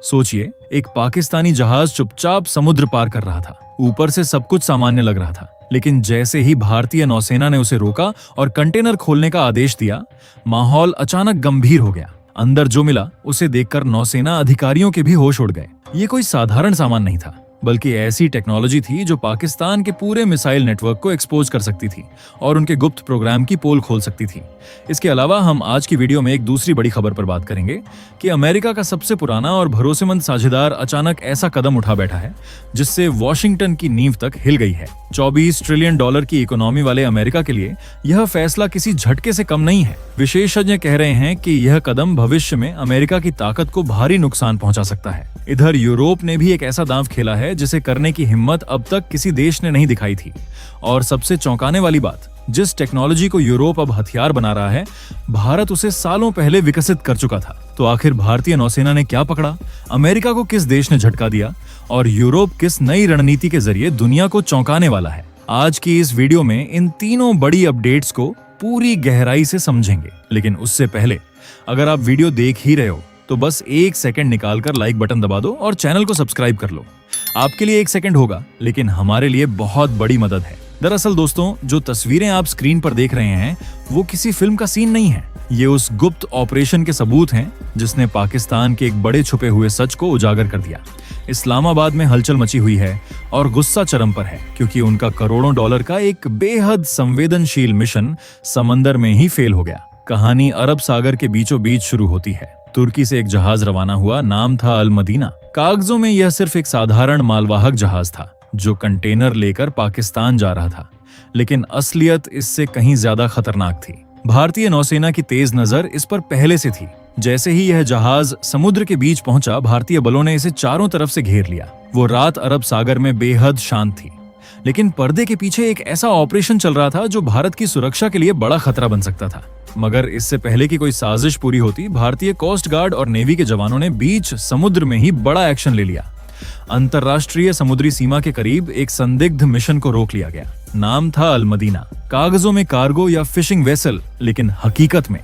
सोचिए, एक पाकिस्तानी जहाज चुपचाप समुद्र पार कर रहा था। ऊपर से सब कुछ सामान्य लग रहा था, लेकिन जैसे ही भारतीय नौसेना ने उसे रोका और कंटेनर खोलने का आदेश दिया, माहौल अचानक गंभीर हो गया। अंदर जो मिला उसे देखकर नौसेना अधिकारियों के भी होश उड़ गए। ये कोई साधारण सामान नहीं था, बल्कि ऐसी टेक्नोलॉजी थी जो पाकिस्तान के पूरे मिसाइल नेटवर्क को एक्सपोज कर सकती थी और उनके गुप्त प्रोग्राम की पोल खोल सकती थी। इसके अलावा हम आज की वीडियो में एक दूसरी बड़ी खबर पर बात करेंगे कि अमेरिका का सबसे पुराना और भरोसेमंद साझेदार अचानक ऐसा कदम उठा बैठा है जिससे वॉशिंगटन की नींव तक हिल गई है। $24 ट्रिलियन की इकोनॉमी वाले अमेरिका के लिए यह फैसला किसी झटके से कम नहीं है। विशेषज्ञ कह रहे हैं कि यह कदम भविष्य में अमेरिका की ताकत को भारी नुकसान पहुंचा सकता है। इधर यूरोप ने भी एक ऐसा दांव खेला है जिसे करने की हिम्मत अब तक किसी देश ने नहीं दिखाई थी। और सबसे चौंकाने वाली बात, जिस टेक्नोलॉजी को यूरोप अब हथियार बना रहा है, भारत उसे सालों पहले विकसित कर चुका था। तो आखिर भारतीय नौसेना ने क्या पकड़ा, अमेरिका को किस देश ने झटका दिया और यूरोप किस नई रणनीति के जरिए दुनिया को चौंकाने वाला है? आज की इस वीडियो में इन तीनों बड़ी अपडेट्स को पूरी गहराई से समझेंगे। लेकिन उससे पहले अगर आप वीडियो देख ही रहे हो तो बस 1 सेकंड निकालकर लाइक बटन दबा दो और चैनल को सब्सक्राइब कर लो। आपके लिए 1 सेकंड होगा, लेकिन हमारे लिए बहुत बड़ी मदद है। दरअसल दोस्तों, जो तस्वीरें आप स्क्रीन पर देख रहे हैं वो किसी फिल्म का सीन नहीं है। ये उस गुप्त ऑपरेशन के सबूत हैं जिसने पाकिस्तान के एक बड़े छुपे हुए सच को उजागर कर दिया। इस्लामाबाद में हलचल मची हुई है और गुस्सा चरम पर है, क्योंकि उनका करोड़ों डॉलर का एक बेहद संवेदनशील मिशन समंदर में ही फेल हो गया। कहानी अरब सागर के बीचों बीच शुरू होती है। तुर्की से एक जहाज रवाना हुआ, नाम था अल मदीना। कागजों में यह सिर्फ एक साधारण मालवाहक जहाज था जो कंटेनर लेकर पाकिस्तान जा रहा था, लेकिन असलियत इससे कहीं ज्यादा खतरनाक थी। भारतीय नौसेना की तेज नजर इस पर पहले से थी। जैसे ही यह जहाज समुद्र के बीच पहुंचा, भारतीय बलों ने इसे चारों तरफ से घेर लिया। वो रात अरब सागर में बेहद शांत थी, लेकिन पर्दे के पीछे एक ऐसा ऑपरेशन चल रहा था जो भारत की सुरक्षा के लिए बड़ा खतरा बन सकता था। मगर इससे पहले कि कोई साजिश पूरी होती, भारतीय कोस्ट गार्ड और नेवी के जवानों ने बीच समुद्र में ही बड़ा एक्शन ले लिया। अंतरराष्ट्रीय समुद्री सीमा के करीब एक संदिग्ध मिशन को रोक लिया गया। नाम था अल मदीना। कागजों में कार्गो या फिशिंग वेसल, लेकिन हकीकत में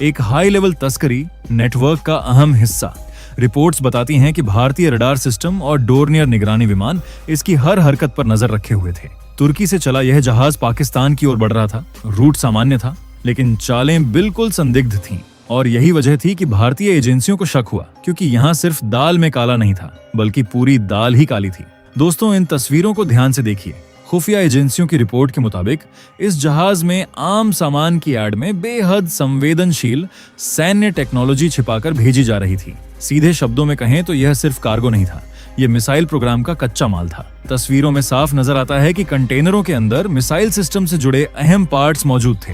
एक हाई लेवल तस्करी नेटवर्क का अहम हिस्सा। रिपोर्ट्स बताती हैं कि भारतीय रडार सिस्टम और डोर्नियर निगरानी विमान इसकी हर हरकत पर नजर रखे हुए थे। तुर्की से चला यह जहाज पाकिस्तान की ओर बढ़ रहा था। रूट सामान्य था, लेकिन चालें बिल्कुल संदिग्ध थीं। और यही वजह थी कि भारतीय एजेंसियों को शक हुआ, क्योंकि यहाँ सिर्फ दाल में काला नहीं था, बल्कि पूरी दाल ही काली थी। दोस्तों, इन तस्वीरों को ध्यान से देखिए। खुफिया एजेंसियों की रिपोर्ट के मुताबिक इस जहाज में आम सामान की आड़ में बेहद संवेदनशील सैन्य टेक्नोलॉजी छिपाकर भेजी जा रही थी। सीधे शब्दों में कहें तो यह सिर्फ कार्गो नहीं था, यह मिसाइल प्रोग्राम का कच्चा माल था। तस्वीरों में साफ नजर आता है कि कंटेनरों के अंदर मिसाइल सिस्टम से जुड़े अहम पार्ट्स मौजूद थे,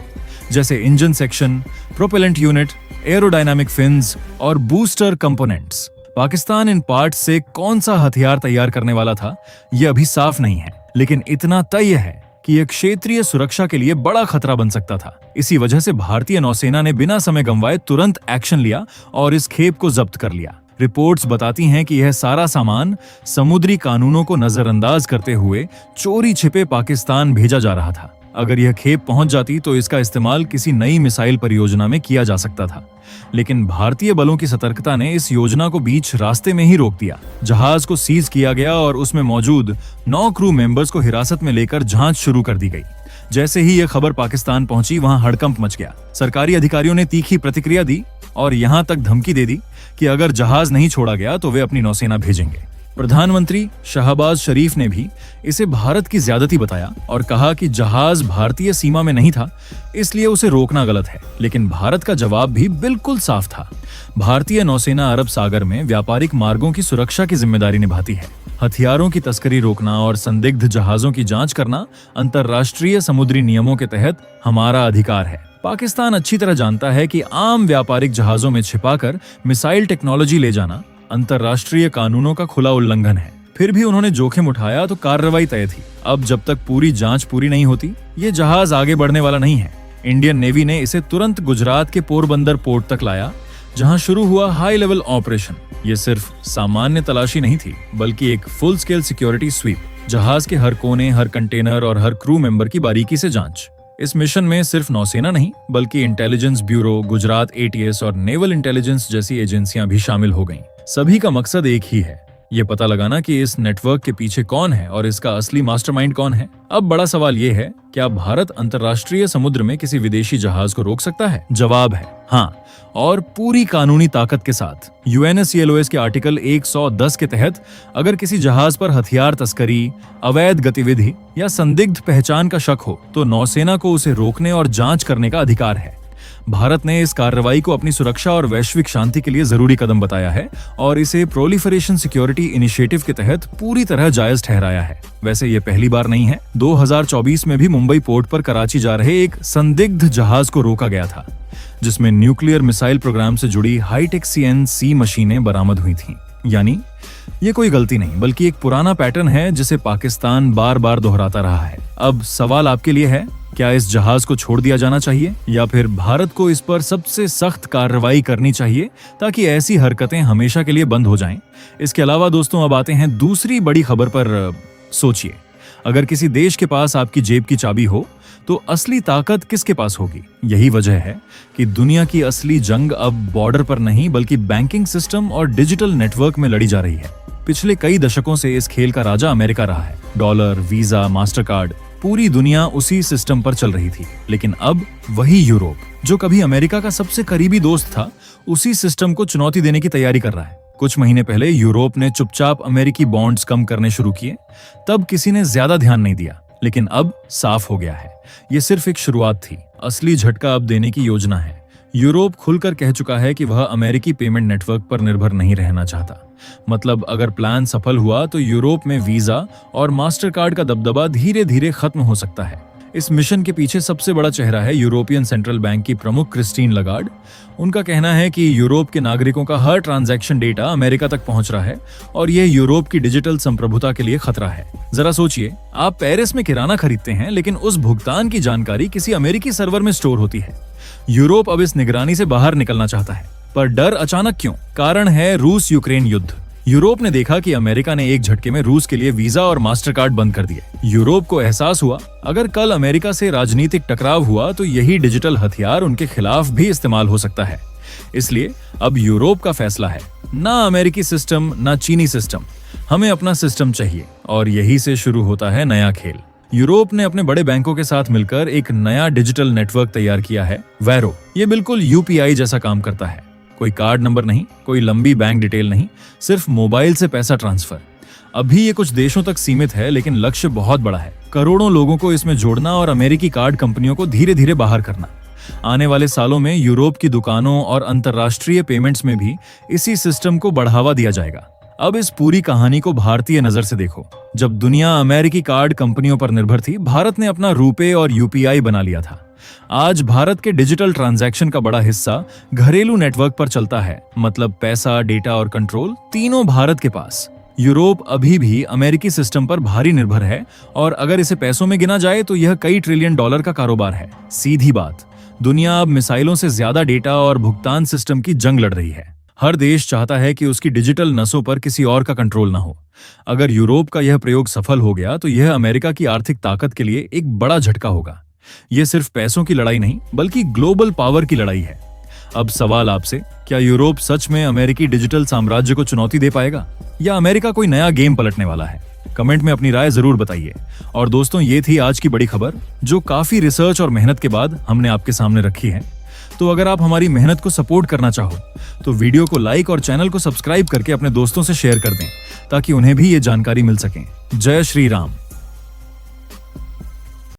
जैसे engine section, propellant unit, aerodynamic fins और बूस्टर कंपोनेंट्स। पाकिस्तान इन पार्ट्स से कौन सा हथियार तैयार करने वाला था, यह अभी साफ नहीं है, लेकिन इतना तय है कि यह क्षेत्रीय सुरक्षा के लिए बड़ा खतरा बन सकता था। इसी वजह से भारतीय नौसेना ने बिना समय गंवाए तुरंत एक्शन लिया और इस खेप को जब्त कर लिया। रिपोर्ट्स बताती हैं कि यह सारा सामान समुद्री कानूनों को नजरअंदाज करते हुए चोरी छिपे पाकिस्तान भेजा जा रहा था। अगर यह खेप पहुंच जाती तो इसका इस्तेमाल किसी नई मिसाइल परियोजना में किया जा सकता था, लेकिन भारतीय बलों की सतर्कता ने इस योजना को बीच रास्ते में ही रोक दिया। जहाज को सीज किया गया और उसमें मौजूद 9 क्रू मेंबर्स को हिरासत में लेकर जांच शुरू कर दी गई। जैसे ही यह खबर पाकिस्तान पहुंची, वहां हड़कंप मच गया। सरकारी अधिकारियों ने तीखी प्रतिक्रिया दी और यहां तक धमकी दे दी कि अगर जहाज नहीं छोड़ा गया तो वे अपनी नौसेना भेजेंगे। प्रधानमंत्री शहबाज शरीफ ने भी इसे भारत की ज्यादती बताया और कहा कि जहाज भारतीय सीमा में नहीं था, इसलिए उसे रोकना गलत है। लेकिन भारत का जवाब भी बिल्कुल साफ था। भारतीय नौसेना अरब सागर में व्यापारिक मार्गों की सुरक्षा की जिम्मेदारी निभाती है। हथियारों की तस्करी रोकना और संदिग्ध जहाजों की जांच करना अंतर्राष्ट्रीय समुद्री नियमों के तहत हमारा अधिकार है। पाकिस्तान अच्छी तरह जानता है कि आम व्यापारिक जहाजों में छिपाकर मिसाइल टेक्नोलॉजी ले जाना अंतर्राष्ट्रीय कानूनों का खुला उल्लंघन है। फिर भी उन्होंने जोखिम उठाया तो कार्रवाई तय थी। अब जब तक पूरी जांच पूरी नहीं होती, ये जहाज आगे बढ़ने वाला नहीं है। इंडियन नेवी ने इसे तुरंत गुजरात के पोरबंदर पोर्ट तक लाया, जहां शुरू हुआ हाई लेवल ऑपरेशन। ये सिर्फ सामान्य तलाशी नहीं थी, बल्कि एक फुल स्केल सिक्योरिटी स्वीप। जहाज के हर कोने, हर कंटेनर और हर क्रू मेंबर की बारीकी से जांच। इस मिशन में सिर्फ नौसेना नहीं, बल्कि इंटेलिजेंस ब्यूरो, गुजरात ATS और नेवल इंटेलिजेंस जैसी एजेंसियां भी शामिल हो गईं। सभी का मकसद एक ही है, ये पता लगाना कि इस नेटवर्क के पीछे कौन है और इसका असली मास्टरमाइंड कौन है। अब बड़ा सवाल ये है, क्या भारत अंतर्राष्ट्रीय समुद्र में किसी विदेशी जहाज को रोक सकता है? जवाब है हाँ, और पूरी कानूनी ताकत के साथ। यूएनएससीएलओएस के आर्टिकल 110 के तहत अगर किसी जहाज पर हथियार तस्करी, अवैध गतिविधि या संदिग्ध पहचान का शक हो तो नौसेना को उसे रोकने और जांच करने का अधिकार है। भारत ने इस कार्रवाई को अपनी सुरक्षा और वैश्विक शांति के लिए जरूरी कदम बताया है और इसे प्रोलिफरेशन सिक्योरिटी इनिशिएटिव के तहत पूरी तरह जायज ठहराया है। वैसे ये पहली बार नहीं है, 2024 में भी मुंबई पोर्ट पर कराची जा रहे एक संदिग्ध जहाज को रोका गया था, जिसमें न्यूक्लियर मिसाइल प्रोग्राम से जुड़ी हाईटेक CNC मशीनें बरामद हुई थीं। यानी ये कोई गलती नहीं, बल्कि एक पुराना पैटर्न है जिसे पाकिस्तान बार बार दोहराता रहा है। अब सवाल आपके लिए है, क्या इस जहाज को छोड़ दिया जाना चाहिए या फिर भारत को इस पर सबसे सख्त कार्रवाई करनी चाहिए ताकि ऐसी हरकतें हमेशा के लिए बंद हो जाएं? इसके अलावा दोस्तों, अब आते हैं दूसरी बड़ी खबर पर। सोचिए, अगर किसी देश के पास आपकी जेब की चाबी हो तो असली ताकत किसके पास होगी? यही वजह है कि दुनिया की असली जंग अब बॉर्डर पर नहीं बल्कि बैंकिंग सिस्टम और डिजिटल नेटवर्क में लड़ी जा रही है। पिछले कई दशकों से इस खेल का राजा अमेरिका रहा है। डॉलर, वीजा, मास्टरकार्ड, पूरी दुनिया उसी सिस्टम पर चल रही थी। लेकिन अब वही यूरोप, जो कभी अमेरिका का सबसे करीबी दोस्त था, उसी सिस्टम को चुनौती देने की तैयारी कर रहा है। कुछ महीने पहले यूरोप ने चुपचाप अमेरिकी बॉन्ड्स कम करने शुरू किए, तब किसी ने ज्यादा ध्यान नहीं दिया। लेकिन अब साफ हो गया है, ये सिर्फ एक शुरुआत थी। असली झटका अब देने की योजना है। यूरोप खुलकर कह चुका है कि वह अमेरिकी पेमेंट नेटवर्क पर निर्भर नहीं रहना चाहता। मतलब अगर प्लान सफल हुआ तो यूरोप में वीजा और मास्टरकार्ड का दबदबा धीरे धीरे खत्म हो सकता है। इस मिशन के पीछे सबसे बड़ा चेहरा है यूरोपियन सेंट्रल बैंक की प्रमुख क्रिस्टीन लगार्ड। उनका कहना है कि यूरोप के नागरिकों का हर ट्रांजैक्शन डेटा अमेरिका तक पहुंच रहा है और यह यूरोप की डिजिटल संप्रभुता के लिए खतरा है। जरा सोचिए, आप पेरिस में किराना खरीदते हैं लेकिन उस भुगतान की जानकारी किसी अमेरिकी सर्वर में स्टोर होती है। यूरोप अब इस निगरानी से बाहर निकलना चाहता है, पर डर अचानक क्यों? कारण है रूस यूक्रेन युद्ध। यूरोप ने देखा कि अमेरिका ने एक झटके में रूस के लिए वीजा और मास्टरकार्ड बंद कर दिए। यूरोप को एहसास हुआ, अगर कल अमेरिका से राजनीतिक टकराव हुआ तो यही डिजिटल हथियार उनके खिलाफ भी इस्तेमाल हो सकता है। इसलिए अब यूरोप का फैसला है, ना अमेरिकी सिस्टम ना चीनी सिस्टम, हमें अपना सिस्टम चाहिए। और यही से शुरू होता है नया खेल। यूरोप ने अपने बड़े बैंकों के साथ मिलकर एक नया डिजिटल नेटवर्क तैयार किया है, वैरो। ये बिल्कुल UPI जैसा काम करता है। कोई कार्ड नंबर नहीं, कोई लंबी बैंक डिटेल नहीं, सिर्फ मोबाइल से पैसा ट्रांसफर। अभी ये कुछ देशों तक सीमित है, लेकिन लक्ष्य बहुत बड़ा है। करोड़ों लोगों को इसमें जोड़ना और अमेरिकी कार्ड कंपनियों को धीरे धीरे बाहर करना। आने वाले सालों में यूरोप की दुकानों और अंतर्राष्ट्रीय पेमेंट्स में भी इसी सिस्टम को बढ़ावा दिया जाएगा। अब इस पूरी कहानी को भारतीय नजर से देखो। जब दुनिया अमेरिकी कार्ड कंपनियों पर निर्भर थी, भारत ने अपना रुपे और UPI बना लिया था। आज भारत के डिजिटल ट्रांजैक्शन का बड़ा हिस्सा घरेलू नेटवर्क पर चलता है। मतलब पैसा, डेटा और कंट्रोल तीनों भारत के पास। यूरोप अभी भी अमेरिकी सिस्टम पर भारी निर्भर है और अगर इसे पैसों में गिना जाए तो यह कई ट्रिलियन डॉलर का कारोबार है। सीधी बात, दुनिया अब मिसाइलों से ज्यादा डेटा और भुगतान सिस्टम की जंग लड़ रही है। हर देश चाहता है कि उसकी डिजिटल नसों पर किसी और का कंट्रोल ना हो। अगर यूरोप का यह प्रयोग सफल हो गया तो यह अमेरिका की आर्थिक ताकत के लिए एक बड़ा झटका होगा। यह सिर्फ पैसों की लड़ाई नहीं बल्कि ग्लोबल पावर की लड़ाई है। अब सवाल आपसे, क्या यूरोप सच में अमेरिकी डिजिटल साम्राज्य को चुनौती दे पाएगा या अमेरिका कोई नया गेम पलटने वाला है? कमेंट में अपनी राय जरूर बताइए। और दोस्तों, ये थी आज की बड़ी खबर जो काफी रिसर्च और मेहनत के बाद हमने आपके सामने रखी है। तो अगर आप हमारी मेहनत को सपोर्ट करना चाहो तो वीडियो को लाइक और चैनल को सब्सक्राइब करके अपने दोस्तों से शेयर कर दें ताकि उन्हें भी ये जानकारी मिल सके। जय श्री राम।